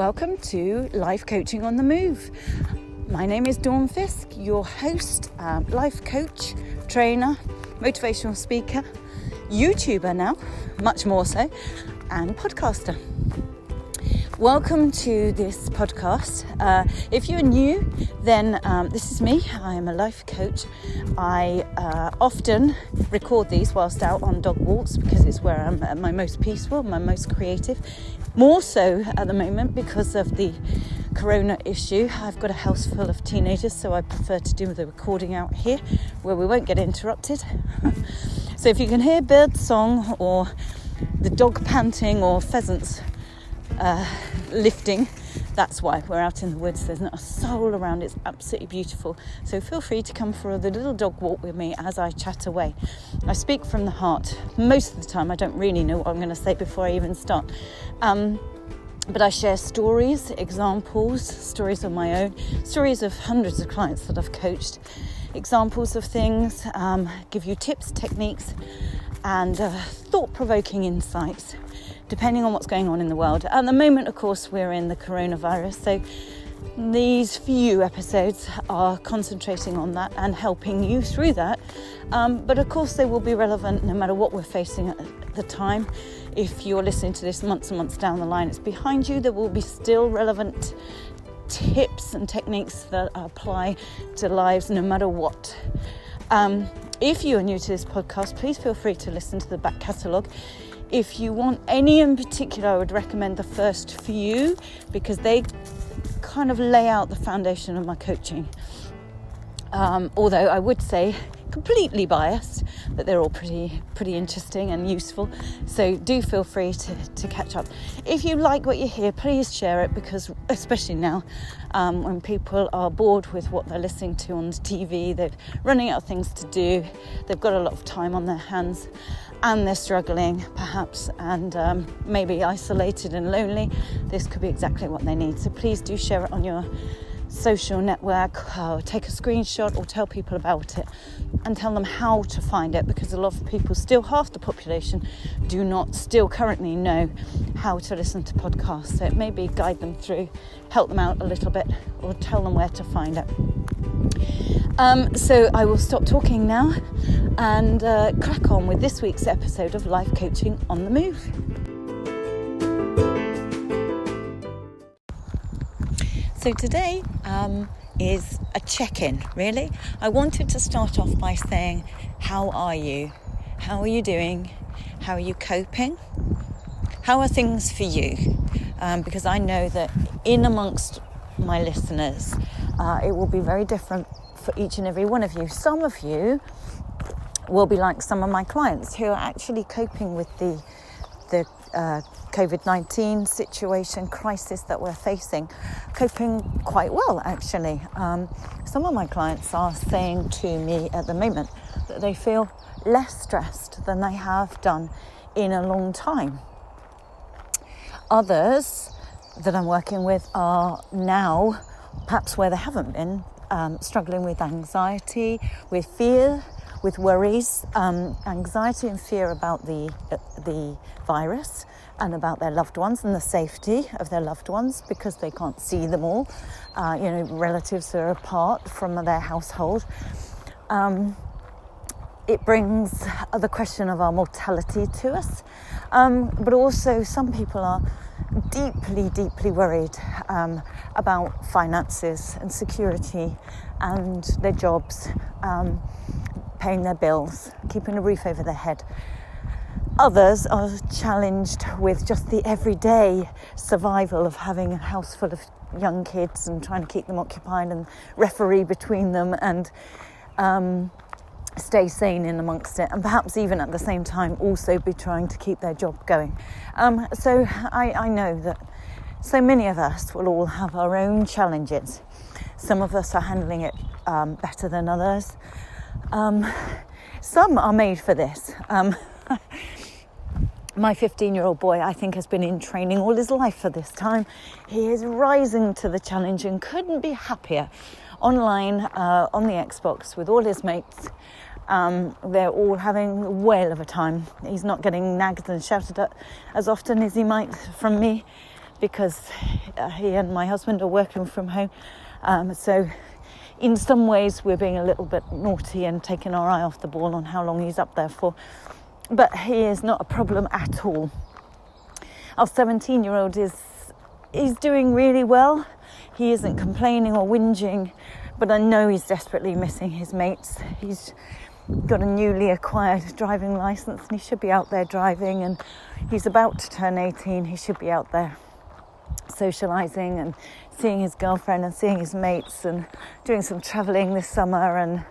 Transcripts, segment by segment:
Welcome to Life Coaching on the Move. My name is Fiske, your host, life coach, trainer, motivational speaker, YouTuber now, much more so, and podcaster. Welcome to this podcast. If you're new, then this is me. I am a life coach. I often record these whilst out on dog walks because it's where I'm at my most peaceful, my most creative. More so at the moment because of the corona issue. I've got a house full of teenagers, so I prefer to do the recording out here where we won't get interrupted. So if you can hear bird song or the dog panting or pheasants lifting, that's why we're out in the woods. There's not a soul around. It's absolutely beautiful. So feel free to come for the little dog walk with me as I chat away. I speak from the heart. Most of the time I don't really know what I'm going to say before I even start. But I share stories, examples, stories of my own, stories of hundreds of clients that I've coached, examples of things, give you tips, techniques, and thought-provoking insights, depending on what's going on in the world. At the moment, of course, we're in the coronavirus, so these few episodes are concentrating on that and helping you through that. But of course, they will be relevant no matter what we're facing at the time. If you're listening to this months and months down the line, it's behind you. There will be still relevant tips and techniques that apply to lives no matter what. If you are new to this podcast, please feel free to listen to the back catalogue. If you want any in particular, I would recommend the first few because they kind of lay out the foundation of my coaching. Although I would say completely biased, but they're all pretty interesting and useful. So do feel free to catch up. If you like what you hear, please share it because especially now when people are bored with what they're listening to on the TV, they're running out of things to do, they've got a lot of time on their hands and they're struggling perhaps and maybe isolated and lonely, this could be exactly what they need. So please do share it on your social network, take a screenshot or tell people about it and tell them how to find it because a lot of people, still half the population, do not still currently know how to listen to podcasts. So maybe guide them through, help them out a little bit or tell them where to find it. So I will stop talking now and crack on with this week's episode of Life Coaching on the Move. So today is a check-in, really. I wanted to start off by saying, how are you? How are you doing? How are you coping? How are things for you? Because I know that in amongst my listeners, it will be very different for each and every one of you. Some of you will be like some of my clients who are actually coping with the COVID-19 situation, crisis that we're facing, coping quite well actually. Some of my clients are saying to me at the moment that they feel less stressed than they have done in a long time. Others that I'm working with are now, perhaps where they haven't been, struggling with anxiety, with fear, with worries, anxiety and fear about the virus and about their loved ones and the safety of their loved ones because they can't see them all. Relatives are apart from their household. It brings the question of our mortality to us. But also some people are deeply worried about finances and security and their jobs, paying their bills, keeping a roof over their head. Others are challenged with just the everyday survival of having a house full of young kids and trying to keep them occupied and referee between them and stay sane in amongst it, and perhaps even at the same time also be trying to keep their job going. So I know that so many of us will all have our own challenges. Some of us are handling it better than others. Some are made for this. My 15-year-old boy, I think, has been in training all his life for this time. He is rising to the challenge and couldn't be happier. Online, on the Xbox with all his mates. They're all having a whale of a time. He's not getting nagged and shouted at as often as he might from me because he and my husband are working from home. So in some ways we're being a little bit naughty and taking our eye off the ball on how long he's up there for. But he is not a problem at all. Our 17-year-old is doing really well. He isn't complaining or whinging, but I know he's desperately missing his mates. He's got a newly acquired driving licence and he should be out there driving, and he's about to turn 18. He should be out there socialising and seeing his girlfriend and seeing his mates and doing some travelling this summer and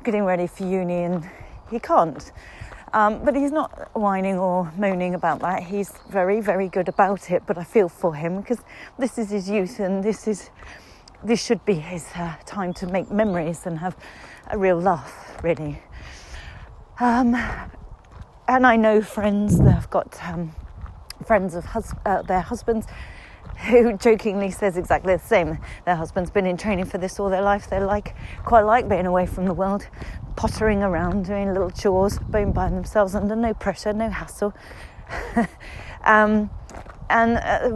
getting ready for uni, and he can't. But he's not whining or moaning about that. He's very, very good about it, but I feel for him because this is his youth and this should be his time to make memories and have a real laugh, really. And I know friends that have got friends of their husbands who jokingly says exactly the same. Their husband's been in training for this all their life. They quite like being away from the world, pottering around, doing little chores, being by themselves under no pressure, no hassle, and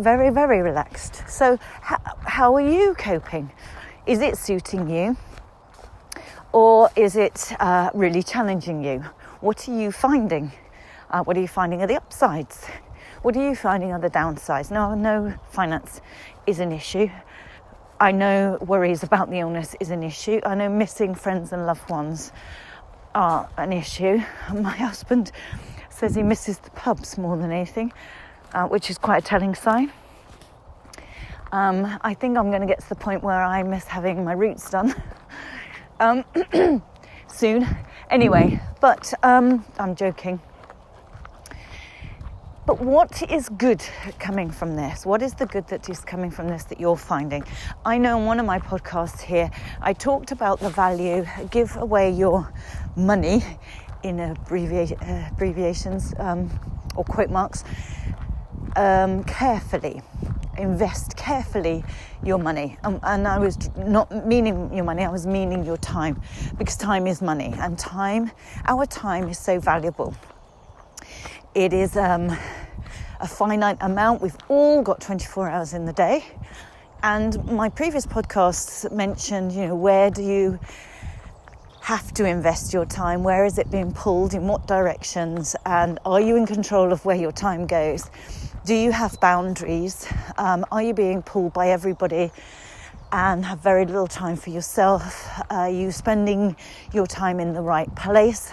very, very relaxed. So how are you coping? Is it suiting you? Or is it really challenging you? What are you finding? What are you finding are the upsides? What are you finding are the downsides? Now, I know finance is an issue. I know worries about the illness is an issue. I know missing friends and loved ones are an issue. My husband says he misses the pubs more than anything, which is quite a telling sign. I think I'm going to get to the point where I miss having my roots done soon. Anyway, but I'm joking. But what is good coming from this? What is the good that is coming from this that you're finding? I know in one of my podcasts here, I talked about the value, give away your money in abbreviations or quote marks, carefully. Invest carefully your money. And I was not meaning your money, I was meaning your time, because time is money, and our time is so valuable. It is a finite amount. We've all got 24 hours in the day. And my previous podcasts mentioned, where do you have to invest your time? Where is it being pulled? In what directions? And are you in control of where your time goes? Do you have boundaries? Are you being pulled by everybody and have very little time for yourself? Are you spending your time in the right place,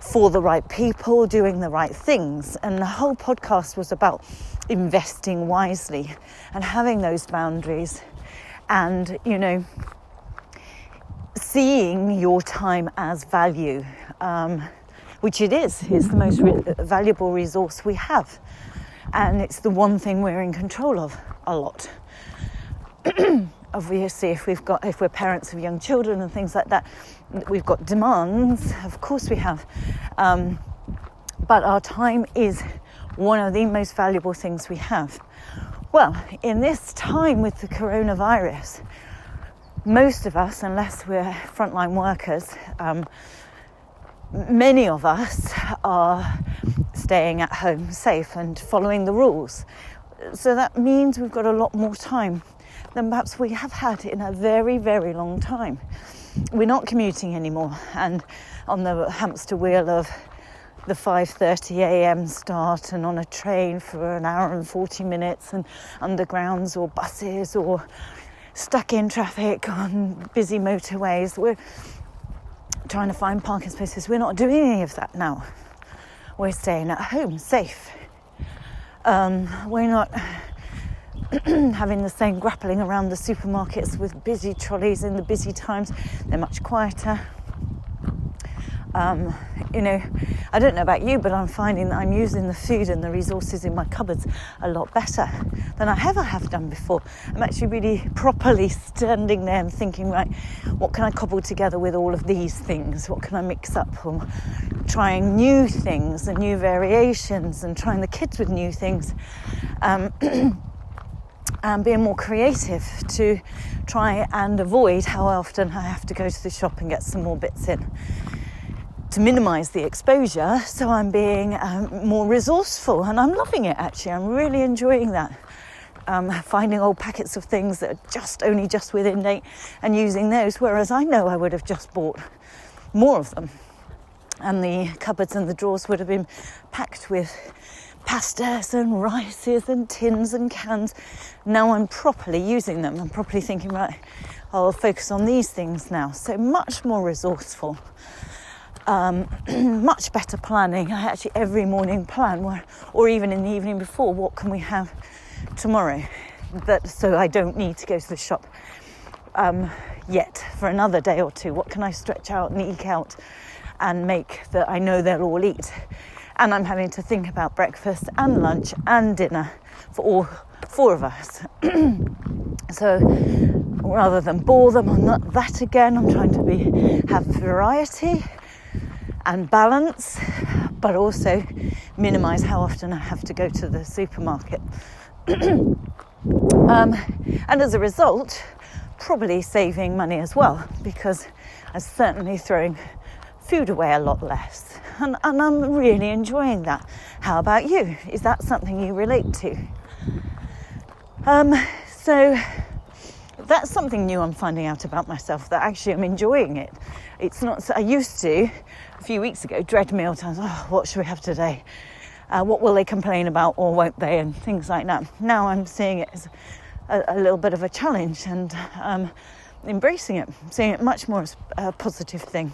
for the right people, doing the right things? And the whole podcast was about investing wisely and having those boundaries and, seeing your time as value, which it is. It's the most valuable resource we have. And it's the one thing we're in control of a lot. Obviously, if we're parents of young children and things like that, we've got demands, of course we have. But our time is one of the most valuable things we have. Well, in this time with the coronavirus, most of us, unless we're frontline workers, many of us are staying at home safe and following the rules. So that means we've got a lot more time than perhaps we have had in a very, very long time. We're not commuting anymore, and on the hamster wheel of the 5:30 a.m. start and on a train for an hour and 40 minutes and undergrounds or buses or stuck in traffic on busy motorways. We're trying to find parking spaces. We're not doing any of that now. We're staying at home safe. We're not having the same grappling around the supermarkets with busy trolleys in the busy times. They're much quieter. I don't know about you, but I'm finding that I'm using the food and the resources in my cupboards a lot better than I ever have done before. I'm actually really properly standing there and thinking, right, what can I cobble together with all of these things? What can I mix up? Or trying new things and new variations and trying the kids with new things. And being more creative to try and avoid how often I have to go to the shop and get some more bits in to minimise the exposure. So I'm being more resourceful, and I'm loving it actually. I'm really enjoying that. finding old packets of things that are only just within date and using those, whereas I know I would have just bought more of them, and the cupboards and the drawers would have been packed with pastas and rices and tins and cans. Now I'm properly using them. I'm properly thinking, right, I'll focus on these things now. So much more resourceful, much better planning. I actually every morning plan, or even in the evening before, what can we have tomorrow, so I don't need to go to the shop yet for another day or two. What can I stretch out and eke out and make that I know they'll all eat? And I'm having to think about breakfast and lunch and dinner for all 4 of us. So rather than bore them on that again, I'm trying to have variety and balance, but also minimise how often I have to go to the supermarket. And as a result, probably saving money as well, because I'm certainly throwing food away a lot less. And I'm really enjoying that. How about you? Is that something you relate to? So that's something new I'm finding out about myself, that actually I'm enjoying it. It's not, I used to, a few weeks ago, dread meal times. Oh, what should we have today? What will they complain about or won't they? And things like that. Now I'm seeing it as a little bit of a challenge and embracing it, seeing it much more as a positive thing.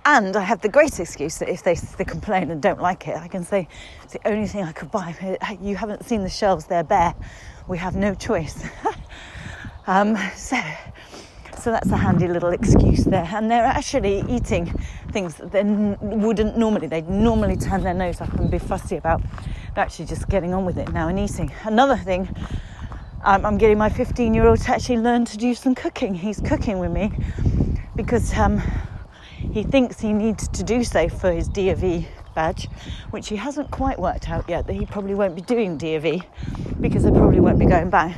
And I have the great excuse that if they complain and don't like it, I can say, it's the only thing I could buy. You haven't seen the shelves, they're bare. We have no choice. So that's a handy little excuse there. And they're actually eating things that they wouldn't normally. They'd normally turn their nose up and be fussy about. They're actually just getting on with it now and eating. Another thing, I'm getting my 15-year-old to actually learn to do some cooking. He's cooking with me because he thinks he needs to do so for his D.A.V. badge, which he hasn't quite worked out yet, that he probably won't be doing D.A.V. because I probably won't be going back.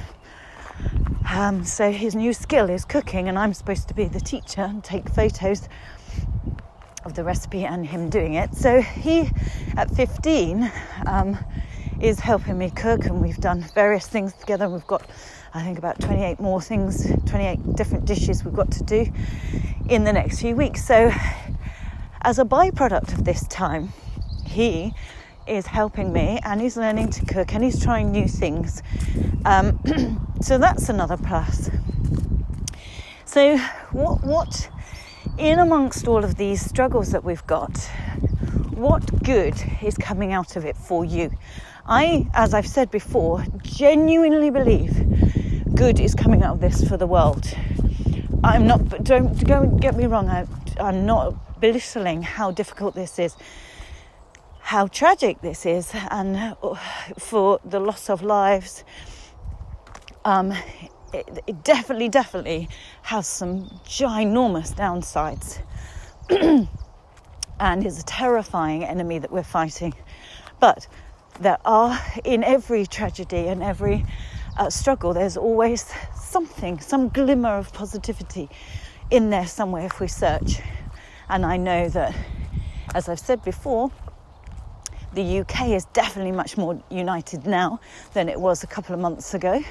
So his new skill is cooking, and I'm supposed to be the teacher and take photos of the recipe and him doing it. So he, at 15, is helping me cook, and we've done various things together. We've got, I think, about 28 more things, 28 different dishes we've got to do in the next few weeks. So as a byproduct of this time, he is helping me and he's learning to cook and he's trying new things. So that's another plus. So what in amongst all of these struggles that we've got, what good is coming out of it for you? I, as I've said before, genuinely believe good is coming out of this for the world. I'm not, don't get me wrong, I'm not belittling how difficult this is, how tragic this is, and for the loss of lives. It definitely has some ginormous downsides and is a terrifying enemy that we're fighting. But there are, in every tragedy and every struggle, there's always something, some glimmer of positivity in there somewhere if we search. And I know that, as I've said before, the UK is definitely much more united now than it was a couple of months ago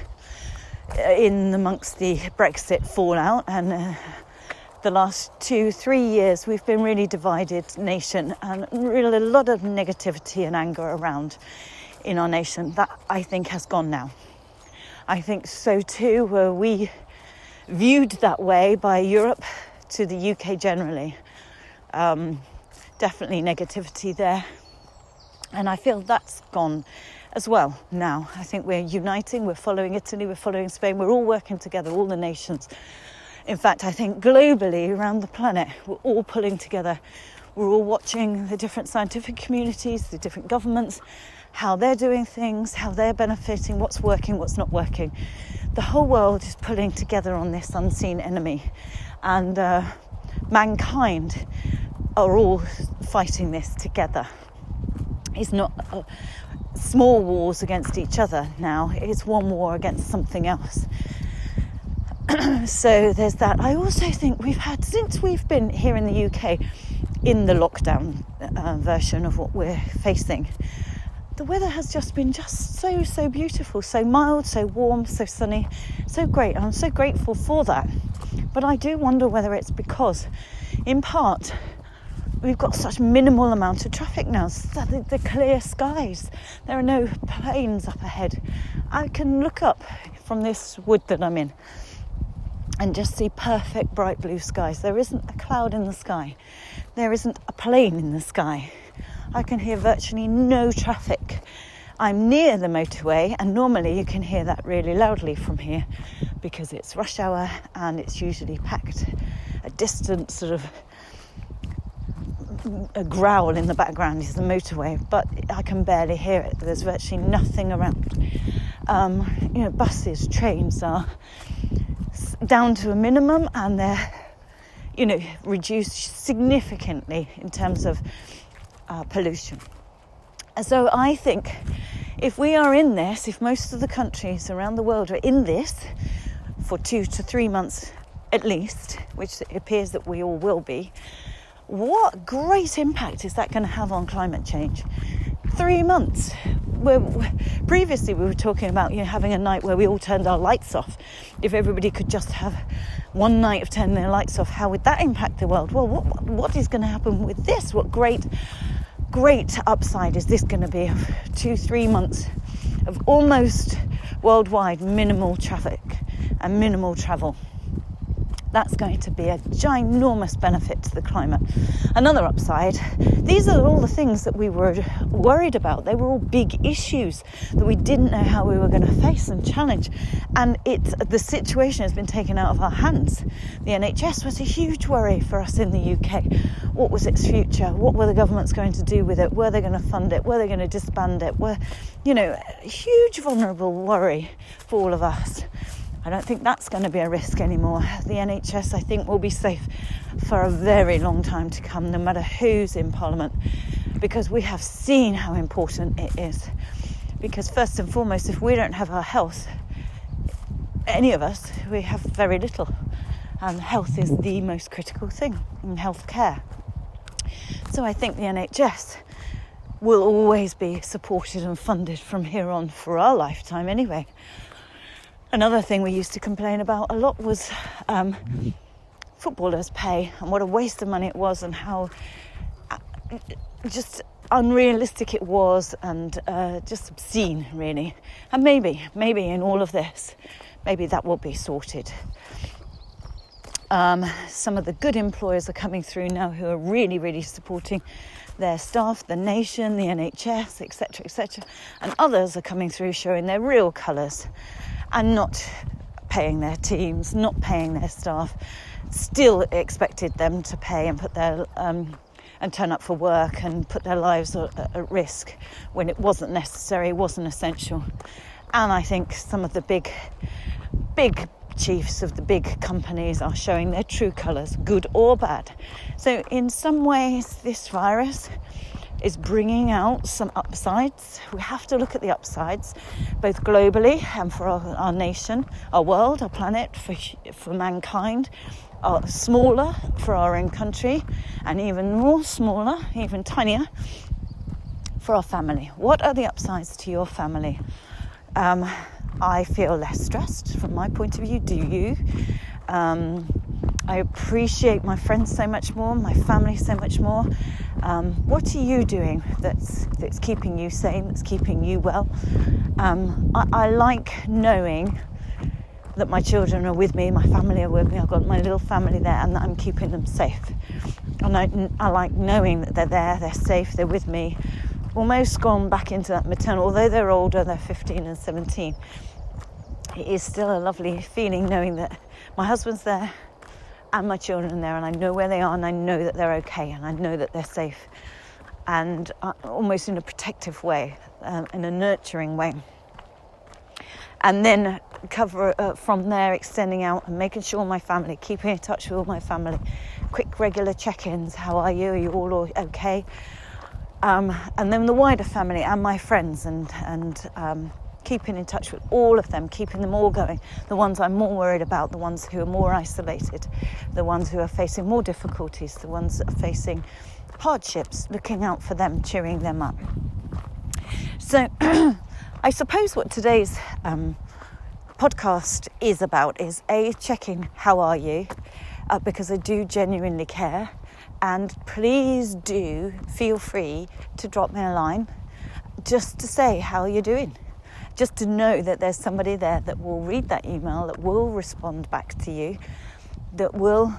in amongst the Brexit fallout, and the last 2-3 years we've been really divided nation, and really a lot of negativity and anger around in our nation. That, I think, has gone now. I think so too were we viewed that way by Europe to the UK generally. Definitely negativity there, and I feel that's gone as well now. I think we're uniting, we're following Italy, we're following Spain, we're all working together, all the nations. In fact, I think globally around the planet, we're all pulling together. We're all watching the different scientific communities, the different governments, how they're doing things, how they're benefiting, what's working, what's not working. The whole world is pulling together on this unseen enemy, and mankind are all fighting this together. It's not small wars against each other now, it's one war against something else. So there's that. I also think we've had, since we've been here in the UK in the lockdown version of what we're facing, the weather has just been so beautiful, so mild, so warm, so sunny, so great. I'm so grateful for that. But I do wonder whether it's because, in part, we've got such minimal amount of traffic now. The clear skies. There are no planes up ahead. I can look up from this wood that I'm in and just see perfect bright blue skies. There isn't a cloud in the sky. There isn't a plane in the sky. I can hear virtually no traffic. I'm near the motorway, and normally you can hear that really loudly from here because it's rush hour and it's usually packed. A distant sort of a growl in the background is the motorway, but I can barely hear it. There's virtually nothing around. Buses, trains are down to a minimum, and they're, reduced significantly in terms of pollution. And so I think if we are in this, if most of the countries around the world are in this for 2 to 3 months at least, which it appears that we all will be, what great impact is that going to have on climate change? 3 months. Previously we were talking about having a night where we all turned our lights off. If everybody could just have one night of turning their lights off, how would that impact the world? Well, what is going to happen with this? What great upside is this going to be of 2-3 months of almost worldwide minimal traffic and minimal travel? That's going to be a ginormous benefit to the climate. Another upside, these are all the things that we were worried about. They were all big issues that we didn't know how we were going to face and challenge. And the situation has been taken out of our hands. The NHS was a huge worry for us in the UK. What was its future? What were the governments going to do with it? Were they going to fund it? Were they going to disband it? A huge vulnerable worry for all of us. I don't think that's going to be a risk anymore. The NHS, I think, will be safe for a very long time to come, no matter who's in Parliament, because we have seen how important it is. Because first and foremost, if we don't have our health, any of us, we have very little. And health is the most critical thing in healthcare. So I think the NHS will always be supported and funded from here on for our lifetime anyway. Another thing we used to complain about a lot was footballers' pay and what a waste of money it was, and how just unrealistic it was, and just obscene, really. And maybe in all of this, maybe that will be sorted. Some of the good employers are coming through now who are really, really supporting their staff, the nation, the NHS, etc., etc. And others are coming through showing their real colours and not paying their teams, not paying their staff, still expected them to pay and put their and turn up for work and put their lives at risk when it wasn't necessary, wasn't essential. And I think some of the big chiefs of the big companies are showing their true colours, good or bad. So in some ways, this virus is bringing out some upsides. We have to look at the upsides, both globally and for our nation, our world, our planet, for mankind, smaller for our own country, and even more smaller, even tinier, for our family. What are the upsides to your family? I feel less stressed from my point of view. Do you? I appreciate my friends so much more, my family so much more. What are you doing that's keeping you sane, that's keeping you well? I like knowing that my children are with me, my family are with me, I've got my little family there, and that I'm keeping them safe. And I like knowing that they're there, they're safe, they're with me. Almost gone back into that maternal, although they're older, they're 15 and 17. It is still a lovely feeling knowing that my husband's there and my children are there, and I know where they are, and I know that they're okay, and I know that they're safe, and almost in a protective way, in a nurturing way. And then from there, extending out and making sure my family, keeping in touch with all my family, quick regular check-ins. How are you? Are you all okay? And then the wider family and my friends, and keeping in touch with all of them, keeping them all going. The ones I'm more worried about, the ones who are more isolated, the ones who are facing more difficulties, the ones that are facing hardships, looking out for them, cheering them up. So I suppose what today's podcast is about is checking how are you, because I do genuinely care, and please do feel free to drop me a line just to say how you're doing, just to know that there's somebody there that will read that email, that will respond back to you, that will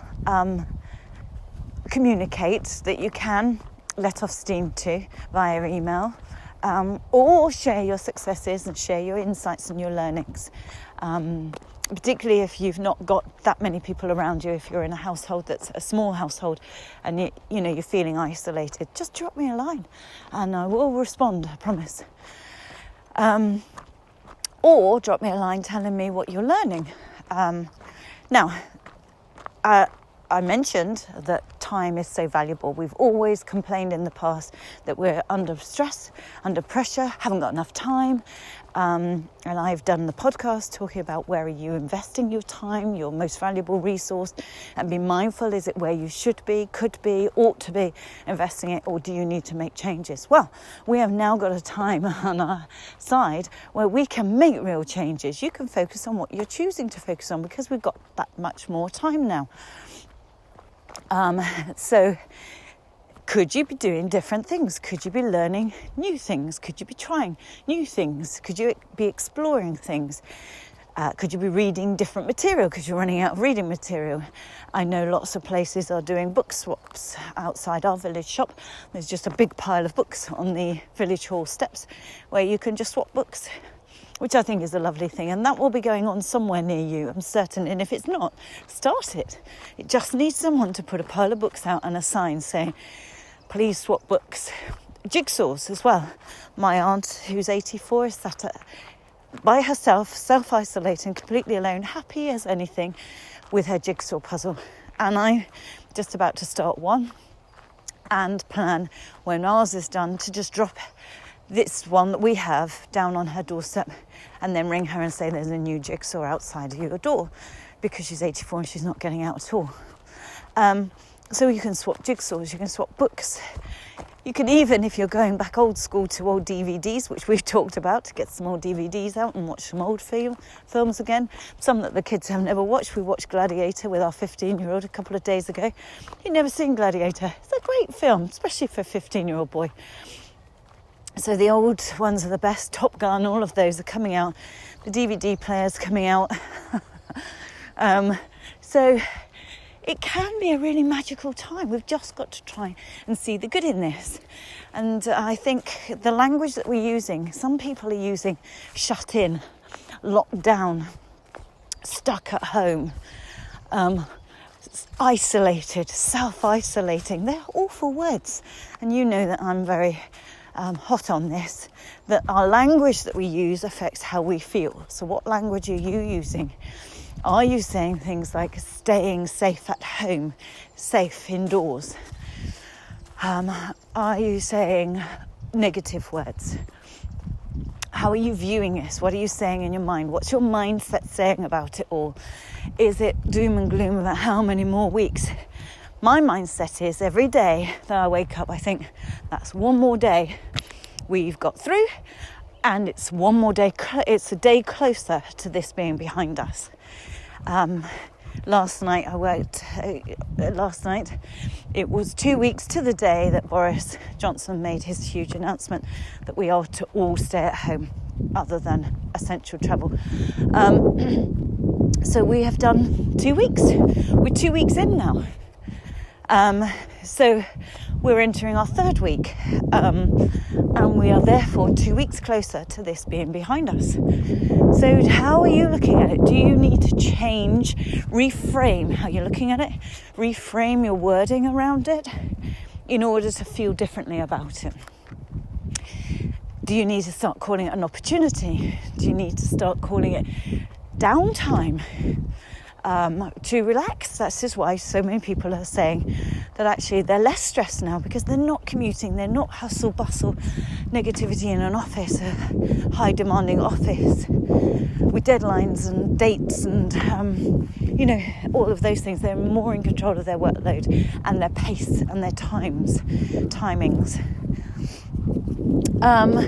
communicate, that you can let off steam to via email, or share your successes and share your insights and your learnings. Particularly if you've not got that many people around you, if you're in a household that's a small household and you're feeling isolated, just drop me a line and I will respond, I promise. Or drop me a line telling me what you're learning. Now, I mentioned that time is so valuable. We've always complained in the past that we're under stress, under pressure, haven't got enough time. And I've done the podcast talking about where are you investing your time, your most valuable resource, and be mindful, is it where you should be, could be, ought to be investing it, or do you need to make changes? Well, we have now got a time on our side where we can make real changes. You can focus on what you're choosing to focus on because we've got that much more time now. So could you be doing different things? Could you be learning new things? Could you be trying new things? Could you be exploring things? Could you be reading different material because you're running out of reading material? I know lots of places are doing book swaps outside our village shop. There's just a big pile of books on the village hall steps where you can just swap books, which I think is a lovely thing, and that will be going on somewhere near you, I'm certain. And if it's not, start it. It just needs someone to put a pile of books out and a sign saying, please swap books. Jigsaws as well. My aunt, who's 84, is sat by herself, self-isolating, completely alone, happy as anything with her jigsaw puzzle. And I'm just about to start one and plan when ours is done to just drop this one that we have down on her doorstep and then ring her and say there's a new jigsaw outside your door, because she's 84 and she's not getting out at all. So you can swap jigsaws, you can swap books. You can even, if you're going back old school to old DVDs, which we've talked about, to get some old DVDs out and watch some old films again. Some that the kids have never watched. We watched Gladiator with our 15-year-old a couple of days ago. He'd never seen Gladiator. It's a great film, especially for a 15-year-old boy. So the old ones are the best. Top Gun, all of those are coming out. The DVD player's coming out. So it can be a really magical time. We've just got to try and see the good in this. And I think the language that we're using, some people are using shut in, locked down, stuck at home, isolated, self-isolating. They're awful words. And you know that I'm very hot on this, that our language that we use affects how we feel. So what language are you using? Are you saying things like staying safe at home, safe indoors? Are you saying negative words? How are you viewing this? What are you saying in your mind? What's your mindset saying about it all? Is it doom and gloom about how many more weeks? My mindset is every day that I wake up, I think that's one more day we've got through, and it's one more day, it's a day closer to this being behind us. Last night it was 2 weeks to the day that Boris Johnson made his huge announcement that we are to all stay at home other than essential travel. So we have done 2 weeks. We're 2 weeks in now. So we're entering our third week, and we are therefore 2 weeks closer to this being behind us. So how are you looking at it? Do you need to change, reframe how you're looking at it, reframe your wording around it in order to feel differently about it? Do you need to start calling it an opportunity? Do you need to start calling it downtime? To relax? That's just why so many people are saying that actually they're less stressed now because they're not commuting, they're not hustle bustle negativity in an office, a high demanding office with deadlines and dates and all of those things. They're more in control of their workload and their pace and their timings.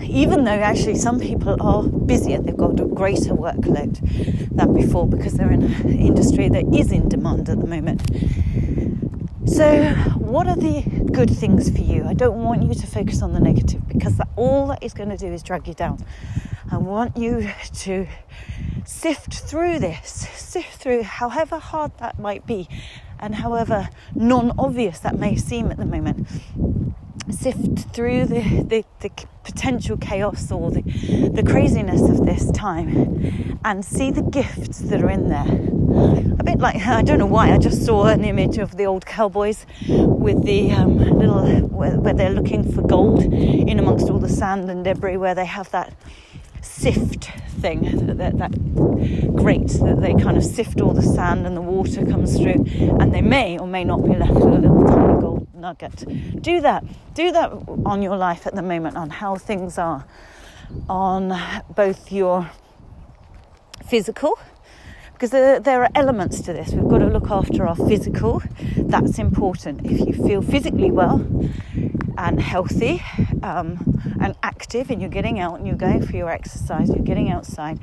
even though actually some people are busier, they've got a greater workload than before because they're in an industry that is in demand at the moment. So what are the good things for you? I don't want you to focus on the negative, because all that is going to do is drag you down. I want you to sift through however hard that might be and however non-obvious that may seem at the moment. Sift through the potential chaos or the craziness of this time and see the gifts that are in there. A bit like, I don't know why, I just saw an image of the old cowboys with the where they're looking for gold in amongst all the sand and debris, where they have that sift thing, that grate that they kind of sift all the sand and the water comes through, and they may or may not be left with a little tiny gold nugget. Do that on your life at the moment, on how things are, on both your physical, because there are elements to this. We've got to look after our physical. That's important. If you feel physically well and healthy and active, and you're getting out and you're going for your exercise, you're getting outside,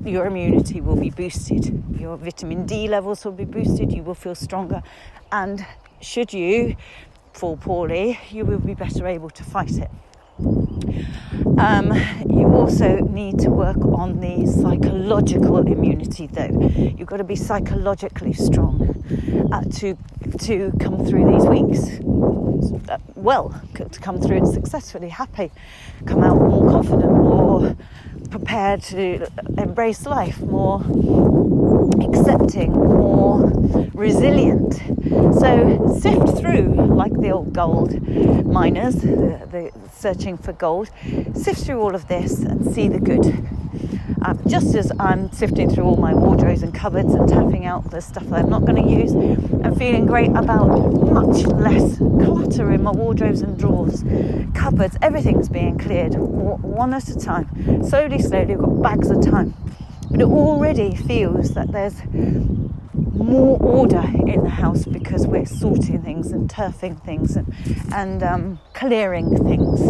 your immunity will be boosted, your vitamin D levels will be boosted, you will feel stronger, and should you fall poorly, you will be better able to fight it. You also need to work on the psychological immunity, though. You've got to be psychologically strong to come through these weeks to come through it successfully, happy, come out more confident, more prepared to embrace life, more accepting, more resilient. So sift through, like the old gold miners, the searching for gold, sift through all of this and see the good. Just as I'm sifting through all my wardrobes and cupboards and tapping out the stuff that I'm not going to use, I'm feeling great about much less clutter in my wardrobes and drawers, cupboards, everything's being cleared one at a time. Slowly, we've got bags of time. But it already feels that there's more order in the house because we're sorting things and turfing things and clearing things,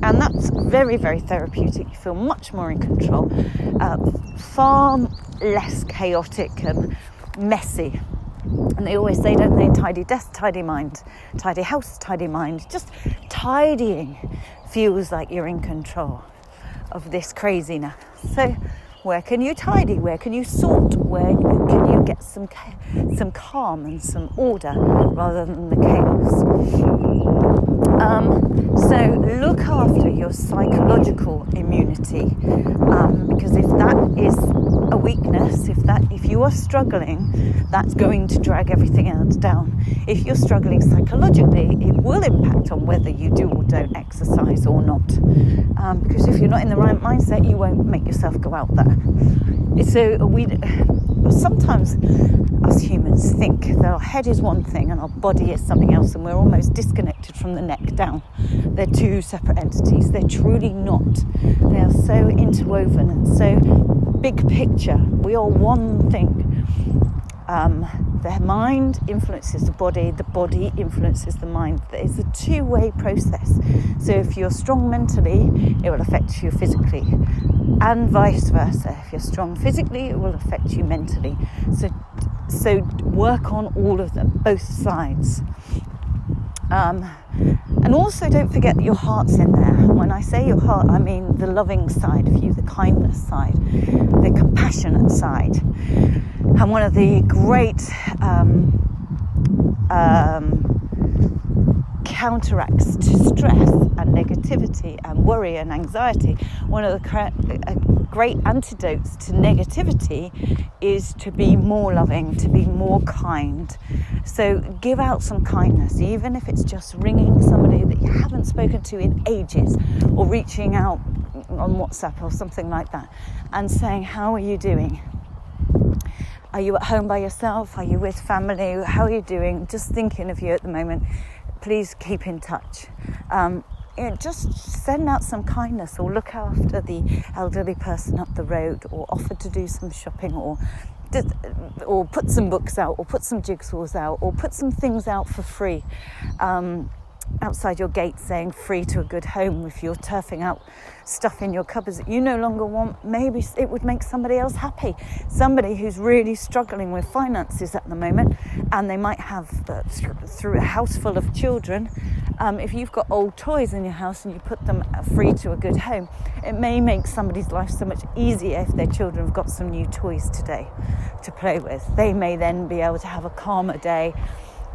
and that's very, very therapeutic. You feel much more in control, far less chaotic and messy. And they always say, don't they, tidy desk, tidy mind, tidy house, tidy mind. Just tidying feels like you're in control of this craziness. So where can you tidy? Where can you sort? Where can you get some calm and some order rather than the chaos? So look after your psychological immunity, because if that is a weakness, if you are struggling, that's going to drag everything else down. If you're struggling psychologically, it will impact on whether you do or don't exercise or not. Because if you're not in the right mindset, you won't make yourself go out there. So sometimes us humans think that our head is one thing and our body is something else, and we're almost disconnected from the neck down. They're two separate entities. They're truly not. They are so interwoven and so big picture. We are one thing. The mind influences the body influences the mind. It's a two-way process. So if you're strong mentally, it will affect you physically, and vice versa. If you're strong physically, it will affect you mentally. So work on all of them, both sides. And also don't forget that your heart's in there. When I say your heart, I mean the loving side of you, the kindness side, the compassionate side. And one of the great counteracts to stress and negativity and worry and anxiety, one of the great antidotes to negativity is to be more loving, to be more kind. So give out some kindness, even if it's just ringing somebody that you haven't spoken to in ages, or reaching out on WhatsApp or something like that and saying, how are you doing? Are you at home by yourself? Are you with family? How are you doing? Just thinking of you at the moment. Please keep in touch. Just send out some kindness, or look after the elderly person up the road, or offer to do some shopping, or put some books out, or put some jigsaws out, or put some things out for free. outside your gate saying free to a good home, if you're turfing out stuff in your cupboards that you no longer want, maybe it would make somebody else happy. Somebody who's really struggling with finances at the moment, and they might have, through a house full of children, if you've got old toys in your house and you put them free to a good home, it may make somebody's life so much easier if their children have got some new toys today to play with. They may then be able to have a calmer day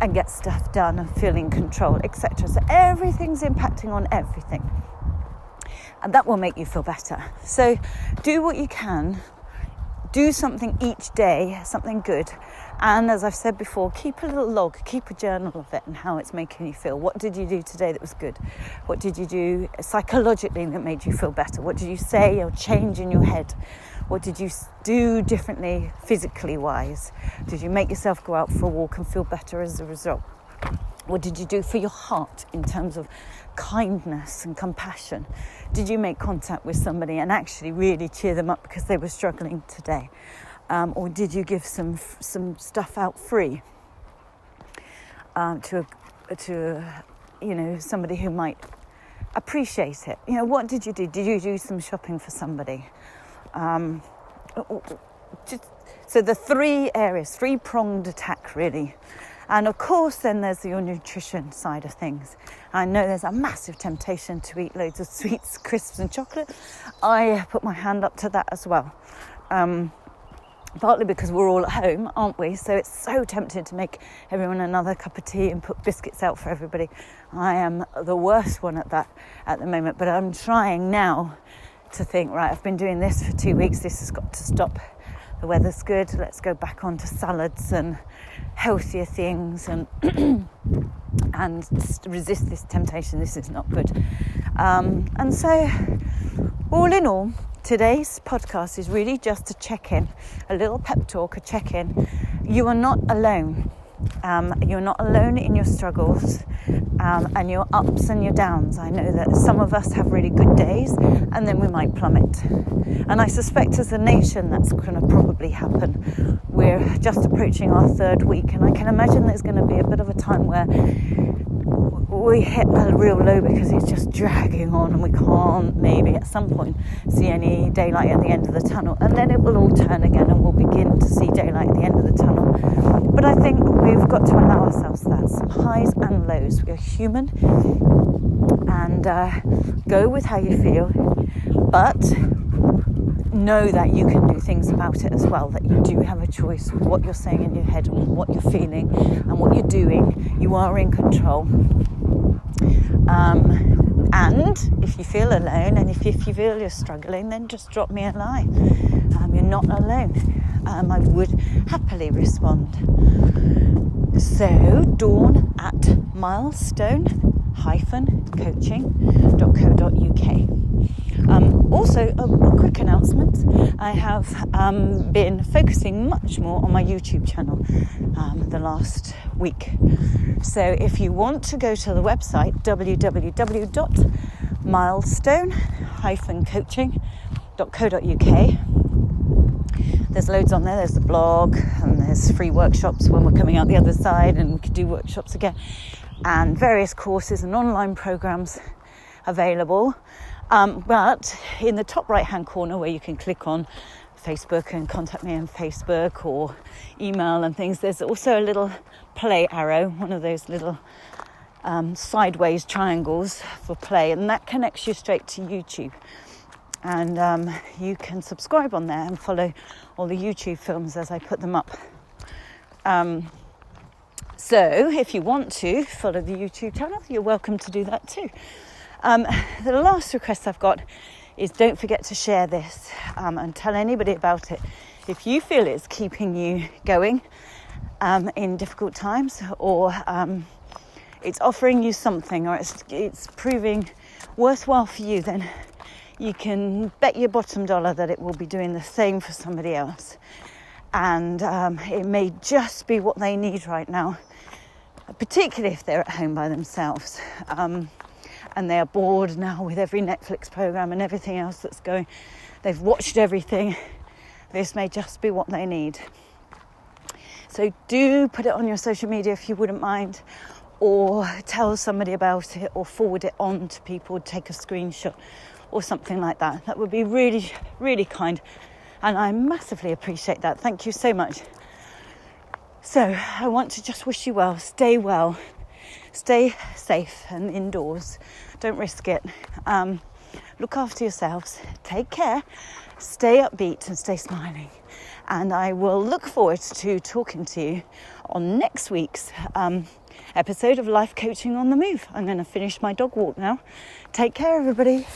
and get stuff done and feel in control, etc. So everything's impacting on everything. And that will make you feel better. So do what you can. Do something each day, something good. And as I've said before, keep a little log, keep a journal of it and how it's making you feel. What did you do today that was good? What did you do psychologically that made you feel better? What did you say or change in your head? What did you do differently physically wise? Did you make yourself go out for a walk and feel better as a result? What did you do for your heart in terms of kindness and compassion? Did you make contact with somebody and actually really cheer them up because they were struggling today? Or did you give some stuff out free to somebody who might appreciate it? What did you do? Did you do some shopping for somebody? So the three-pronged attack really. And of course then there's your nutrition side of things. I know there's a massive temptation to eat loads of sweets, crisps and chocolate. I put my hand up to that as well. Partly because we're all at home, aren't we? So it's so tempting to make everyone another cup of tea and put biscuits out for everybody. I am the worst one at that at the moment, but I'm trying now to think, right, I've been doing this for 2 weeks, this has got to stop. The weather's good, let's go back onto salads and healthier things and and resist this temptation. This is not good. And so, all in all, today's podcast is really just a check-in, a little pep talk, a check-in. You are not alone. You're not alone in your struggles and your ups and your downs. I know that some of us have really good days and then we might plummet. And I suspect as a nation that's going to probably happen. We're just approaching our 3rd week and I can imagine there's going to be a bit of a time where we hit a real low because it's just dragging on and we can't maybe at some point see any daylight at the end of the tunnel, and then it will all turn again and we'll begin to see daylight at the end of the tunnel. But I think we've got to allow ourselves that, some highs and lows. We're human, and go with how you feel, but know that you can do things about it as well, that you do have a choice with what you're saying in your head and what you're feeling and what you're doing. You are in control. And if you feel alone and if you feel you're struggling, then just drop me a line. You're not alone. I would happily respond. So Dawn at milestone-coaching.co.uk. Also, a quick announcement. I have been focusing much more on my YouTube channel the last week. So if you want to go to the website, www.milestone-coaching.co.uk, there's loads on there. There's the blog and there's free workshops when we're coming out the other side, and we could do workshops again, and various courses and online programs available. But in the top right hand corner where you can click on Facebook and contact me on Facebook or email and things, there's also a little play arrow, one of those little sideways triangles for play, and that connects you straight to YouTube. And you can subscribe on there and follow all the YouTube films as I put them up. So if you want to follow the YouTube channel, you're welcome to do that too. The last request I've got is don't forget to share this and tell anybody about it. If you feel it's keeping you going in difficult times, or it's offering you something, or it's proving worthwhile for you, then you can bet your bottom dollar that it will be doing the same for somebody else. And it may just be what they need right now, particularly if they're at home by themselves. And they are bored now with every Netflix program and everything else that's going. They've watched everything. This may just be what they need. So do put it on your social media if you wouldn't mind, or tell somebody about it, or forward it on to people, take a screenshot or something like that. That would be really, really kind. And I massively appreciate that. Thank you so much. So I want to just wish you well, stay safe and indoors. Don't risk it. Look after yourselves. Take care. Stay upbeat and stay smiling. And I will look forward to talking to you on next week's episode of Life Coaching on the Move. I'm going to finish my dog walk now. Take care, everybody.